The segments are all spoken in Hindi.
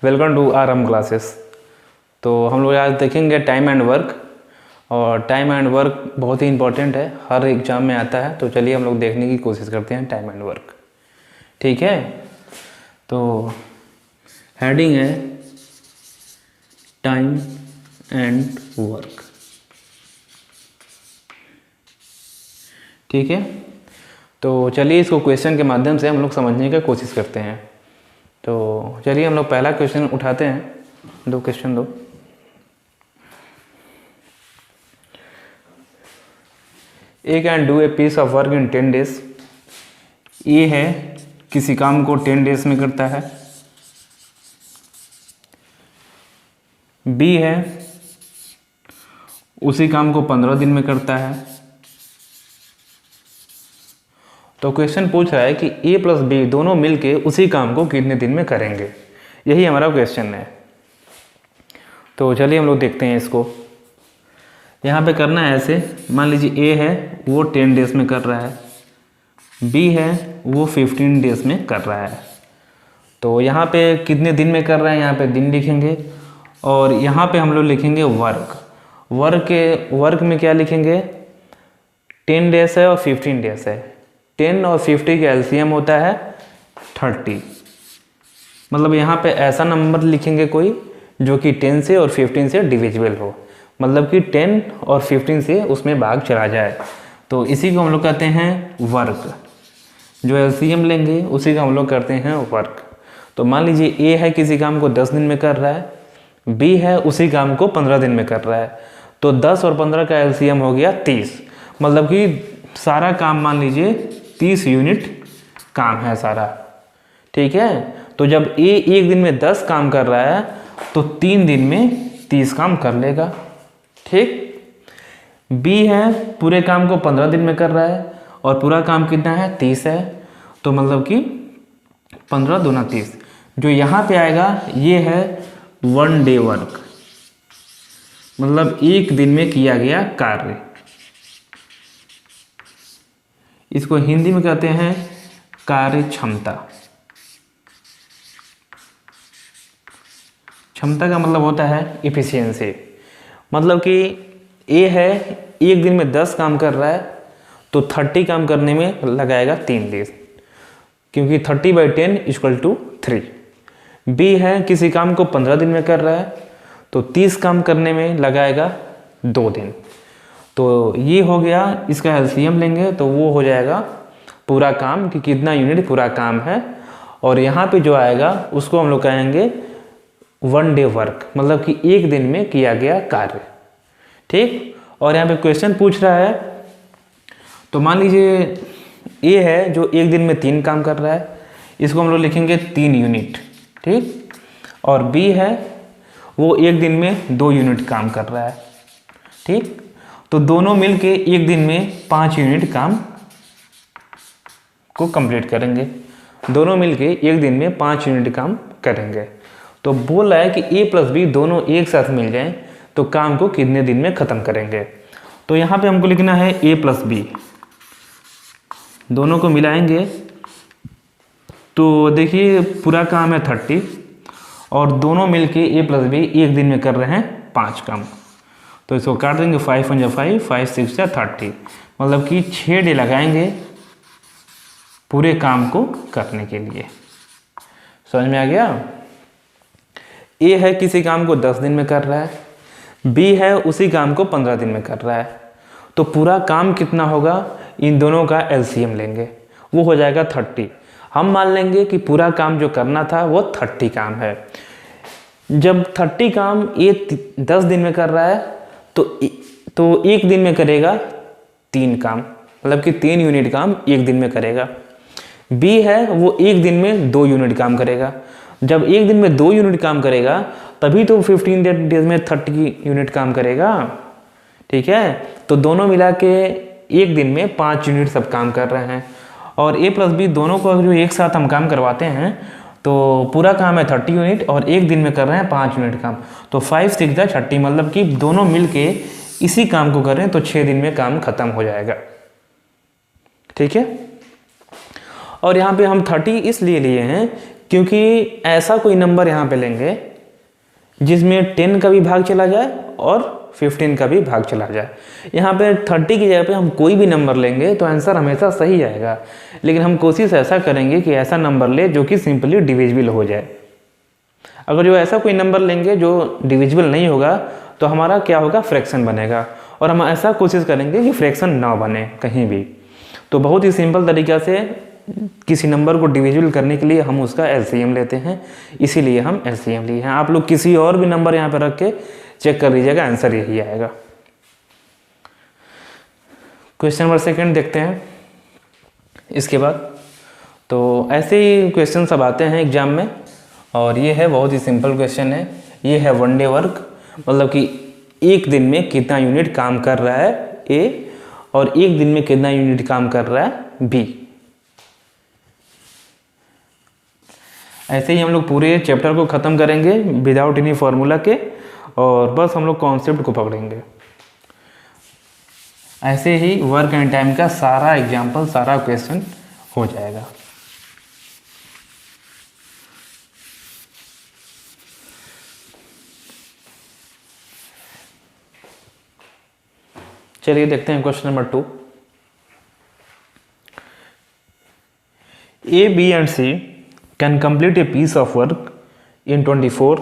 Welcome to RM classes. तो हम लोग आज देखेंगे टाइम एंड वर्क, और टाइम एंड वर्क बहुत ही इंपॉर्टेंट है, हर एग्जाम में आता है। तो चलिए हम लोग देखने की कोशिश करते हैं टाइम एंड वर्क। ठीक है, तो हेडिंग है टाइम एंड वर्क। ठीक है, तो चलिए इसको क्वेश्चन के माध्यम से हम लोग समझने की कोशिश करते हैं। तो चलिए हम लोग पहला क्वेश्चन उठाते हैं। दो क्वेश्चन दो। A can do a piece of work in 10 days. A है किसी काम को 10 डेज में करता है। बी है उसी काम को 15 दिन में करता है। तो क्वेश्चन पूछ रहा है कि ए प्लस बी दोनों मिलके उसी काम को कितने दिन में करेंगे, यही हमारा क्वेश्चन है। तो चलिए हम लोग देखते हैं इसको। यहाँ पे करना है ऐसे, मान लीजिए ए है वो 10 डेज में कर रहा है, बी है वो 15 डेज में कर रहा है। तो यहाँ पे कितने दिन में कर रहा है, यहाँ पे दिन लिखेंगे, और यहाँ पे हम लोग लिखेंगे वर्क। वर्क में क्या लिखेंगे, 10 डेज है और 15 डेज है। 10 और 50 का एलसीएम होता है 30। मतलब यहाँ पे ऐसा नंबर लिखेंगे कोई जो कि 10 से और 15 से डिविजिबल हो, मतलब कि 10 और 15 से उसमें भाग चला जाए। तो इसी को हम लोग कहते हैं वर्क। जो एलसीएम लेंगे उसी का हम लोग करते हैं वर्क। तो मान लीजिए ए है किसी काम को 10 दिन में कर रहा है, बी है उसी काम को 15 दिन में कर रहा है। तो 10 और 15 का एलसीएम हो गया 30। मतलब कि सारा काम मान लीजिए 30 यूनिट काम है सारा। ठीक है, तो जब ए एक दिन में 10 काम कर रहा है तो 3 दिन में 30 काम कर लेगा। ठीक, बी है पूरे काम को 15 दिन में कर रहा है और पूरा काम कितना है 30 है। तो मतलब कि 15 दूना 30। जो यहाँ पे आएगा ये है 1 डे वर्क, मतलब एक दिन में किया गया कार्य। इसको हिंदी में कहते हैं कार्य क्षमता। क्षमता का मतलब होता है इफिशियंसी। मतलब कि ए है एक दिन में 10 काम कर रहा है तो 30 काम करने में लगाएगा 3 दिन, क्योंकि 30/10 = 3। बी है किसी काम को 15 दिन में कर रहा है तो 30 काम करने में लगाएगा 2 दिन। तो ये हो गया, इसका एलसीएम लेंगे तो वो हो जाएगा पूरा काम कि कितना यूनिट पूरा काम है। और यहाँ पे जो आएगा उसको हम लोग कहेंगे 1 डे वर्क, मतलब कि एक दिन में किया गया कार्य। ठीक, और यहाँ पे क्वेश्चन पूछ रहा है, तो मान लीजिए ए है जो एक दिन में 3 काम कर रहा है, इसको हम लोग लिखेंगे 3 यूनिट। ठीक, और बी है वो एक दिन में 2 यूनिट काम कर रहा है। ठीक, तो दोनों मिलके एक दिन में 5 यूनिट काम को कंप्लीट करेंगे। दोनों मिलके एक दिन में 5 यूनिट काम करेंगे। तो बोल रहा है कि ए प्लस बी दोनों एक साथ मिल जाएं तो काम को कितने दिन में ख़त्म करेंगे। तो यहाँ पे हमको लिखना है ए प्लस बी, दोनों को मिलाएंगे तो देखिए पूरा काम है 30 और दोनों मिलके ए प्लस बी एक दिन में कर रहे हैं 5 काम। तो इसको काट देंगे, 5 × 5, 5 × 6 = 30। मतलब कि 6 डे लगाएंगे पूरे काम को करने के लिए। समझ में आ गया। ए है किसी काम को 10 दिन में कर रहा है, बी है उसी काम को 15 दिन में कर रहा है। तो पूरा काम कितना होगा, इन दोनों का एलसीएम लेंगे, वो हो जाएगा 30। हम मान लेंगे कि पूरा काम जो करना था वो 30 काम है। जब 30 काम ए 10 दिन में कर रहा है तो एक दिन में करेगा 3 काम, मतलब कि 3 यूनिट काम एक दिन में करेगा। बी है वो एक दिन में 2 यूनिट काम करेगा। जब एक दिन में 2 यूनिट काम करेगा तभी तो 15 डेज में 30 यूनिट काम करेगा। ठीक है, तो दोनों मिला के एक दिन में 5 यूनिट सब काम कर रहे हैं। और ए प्लस बी दोनों को जो एक साथ हम काम करवाते हैं तो पूरा काम है 30 यूनिट और एक दिन में कर रहे हैं 5 यूनिट काम। तो 5 × 6 = 30, मतलब कि दोनों मिलके इसी काम को कर रहे हैं तो 6 दिन में काम खत्म हो जाएगा। ठीक है, और यहाँ पे हम 30 इसलिए लिए हैं क्योंकि ऐसा कोई नंबर यहाँ पे लेंगे जिसमें 10 का भी भाग चला जाए और 15 का भी भाग चला जाए। यहाँ पे 30 की जगह पे हम कोई भी नंबर लेंगे तो आंसर हमेशा सही आएगा, लेकिन हम कोशिश ऐसा करेंगे कि ऐसा नंबर ले जो कि सिंपली डिविजिबल हो जाए। अगर जो ऐसा कोई नंबर लेंगे जो डिविजिबल नहीं होगा तो हमारा क्या होगा, फ्रैक्शन बनेगा, और हम ऐसा कोशिश करेंगे कि फ्रैक्शन ना बने कहीं भी। तो बहुत ही सिंपल तरीक़ा से किसी नंबर को डिविजिबल करने के लिए हम उसका एलसीएम लेते हैं, इसीलिए हम एलसीएम लिए हैं। आप लोग किसी और भी नंबर यहाँ पर रख के चेक कर लीजिएगा, आंसर यही आएगा। क्वेश्चन नंबर 2 देखते हैं इसके बाद। तो ऐसे ही क्वेश्चन सब आते हैं एग्जाम में, और ये है बहुत ही सिंपल क्वेश्चन है। ये है 1 डे वर्क, मतलब कि एक दिन में कितना यूनिट काम कर रहा है ए, और एक दिन में कितना यूनिट काम कर रहा है बी। ऐसे ही हम लोग पूरे चैप्टर को ख़त्म करेंगे विदाउट एनी फार्मूला के, और बस हम लोग कॉन्सेप्ट को पकड़ेंगे। ऐसे ही वर्क एंड टाइम का सारा एग्जाम्पल, सारा क्वेश्चन हो जाएगा। चलिए देखते हैं question number 2। A, B and C can complete a piece of work in 24,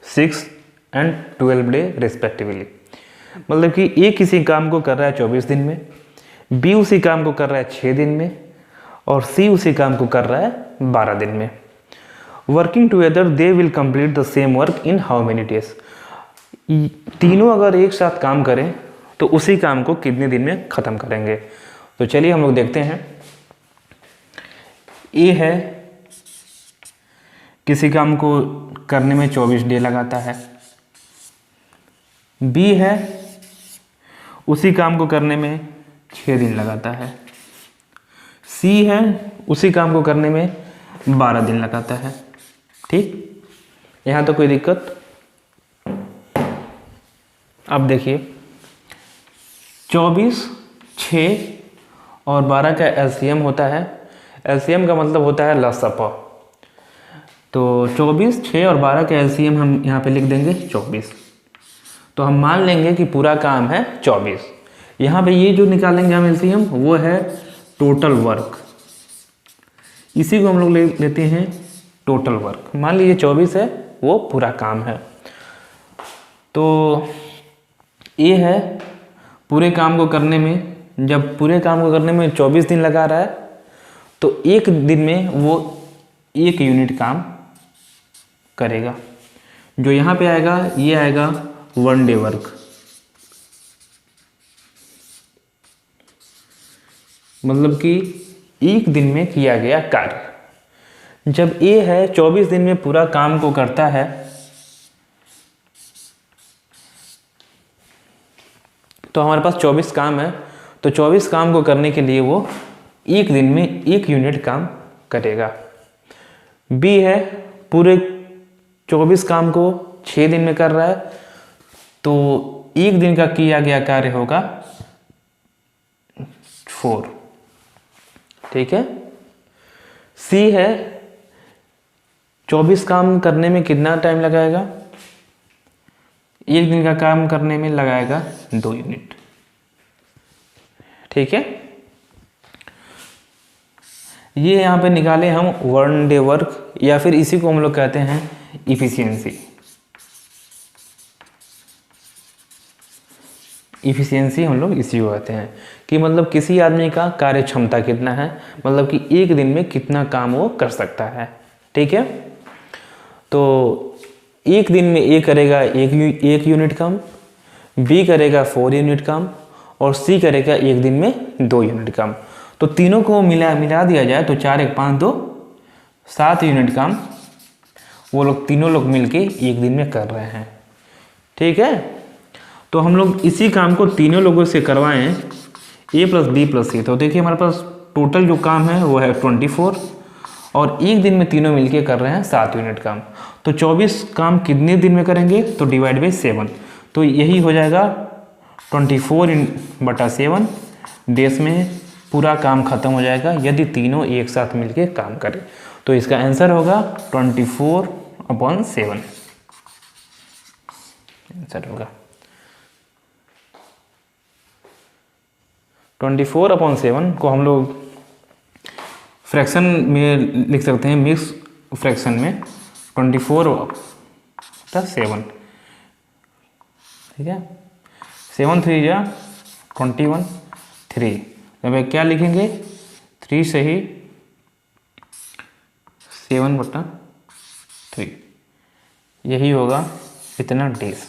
6 and 12 day respectively. मतलब कि A किसी काम को कर रहा है 24 दिन में, B उसी काम को कर रहा है 6 दिन में, और C उसी काम को कर रहा है 12 दिन में। Working together they will complete the same work in how many days. तीनों अगर एक साथ काम करें तो उसी काम को कितने दिन में ख़त्म करेंगे। तो चलिए हम लोग देखते हैं। ए है, किसी काम को करने में 24 डे लगाता है। बी है, उसी काम को करने में 6 दिन लगाता है। सी है, उसी काम को करने में 12 दिन लगाता है। ठीक, यहाँ तो कोई दिक्कत। अब देखिए 24, 6 और 12 का एलसीएम होता है। एलसीएम का मतलब होता है लसअ। तो 24, 6 और 12 का एलसीएम हम यहाँ पे लिख देंगे 24। तो हम मान लेंगे कि पूरा काम है 24। यहाँ पे ये जो निकालेंगे हम एलसीएम वो है टोटल वर्क। इसी को हम लोग लेते हैं टोटल वर्क। मान लीजिए 24 है, वो पूरा काम है। तो ये है, पूरे काम को करने में, जब पूरे काम को करने में 24 दिन लगा रहा है तो एक दिन में वो 1 यूनिट काम करेगा। जो यहाँ पे आएगा ये आएगा 1 डे वर्क। मतलब कि एक दिन में किया गया कार्य। जब ए है 24 दिन में पूरा काम को करता है तो हमारे पास 24 काम है, तो 24 काम को करने के लिए वो एक दिन में 1 यूनिट काम करेगा। बी है, पूरे 24 काम को 6 दिन में कर रहा है, तो एक दिन का किया गया कार्य होगा 4। ठीक है। सी है, 24 काम करने में कितना टाइम लगाएगा, एक दिन का काम करने में लगाएगा 2 यूनिट। ठीक है। ये यहाँ पे निकाले हम 1 डे वर्क, या फिर इसी को हम लोग कहते हैं इफिशियंसी। इफिशियंसी हम लोग इसी को कहते हैं कि मतलब किसी आदमी का कार्य क्षमता कितना है, मतलब कि एक दिन में कितना काम वो कर सकता है। ठीक है। तो एक दिन में ए करेगा 1 यूनिट काम, बी करेगा 4 यूनिट काम, और सी करेगा एक दिन में 2 यूनिट काम। तो तीनों को मिला दिया जाए तो 4, 1, 5, 2, 7 यूनिट काम वो लोग तीनों लोग मिलके एक दिन में कर रहे हैं। ठीक है। तो हम लोग इसी काम को तीनों लोगों से करवाएं, ए प्लस बी प्लस सी। तो देखिए हमारे पास टोटल जो काम है वो है 24, और एक दिन में तीनों मिलके कर रहे हैं 7 यूनिट काम। तो 24 काम कितने दिन में करेंगे, तो डिवाइड बाई 7। तो यही हो जाएगा 24/7 देश में पूरा काम खत्म हो जाएगा यदि तीनों एक साथ मिलके काम करें। तो इसका आंसर होगा 24/7 आंसर होगा। 24/7 को हम लोग फ्रैक्शन में लिख सकते हैं, मिक्स फ्रैक्शन में 24/7, ठीक है। 7 3 या 21 3, अब क्या लिखेंगे 3 से ही 7/3, यही होगा इतना डेज।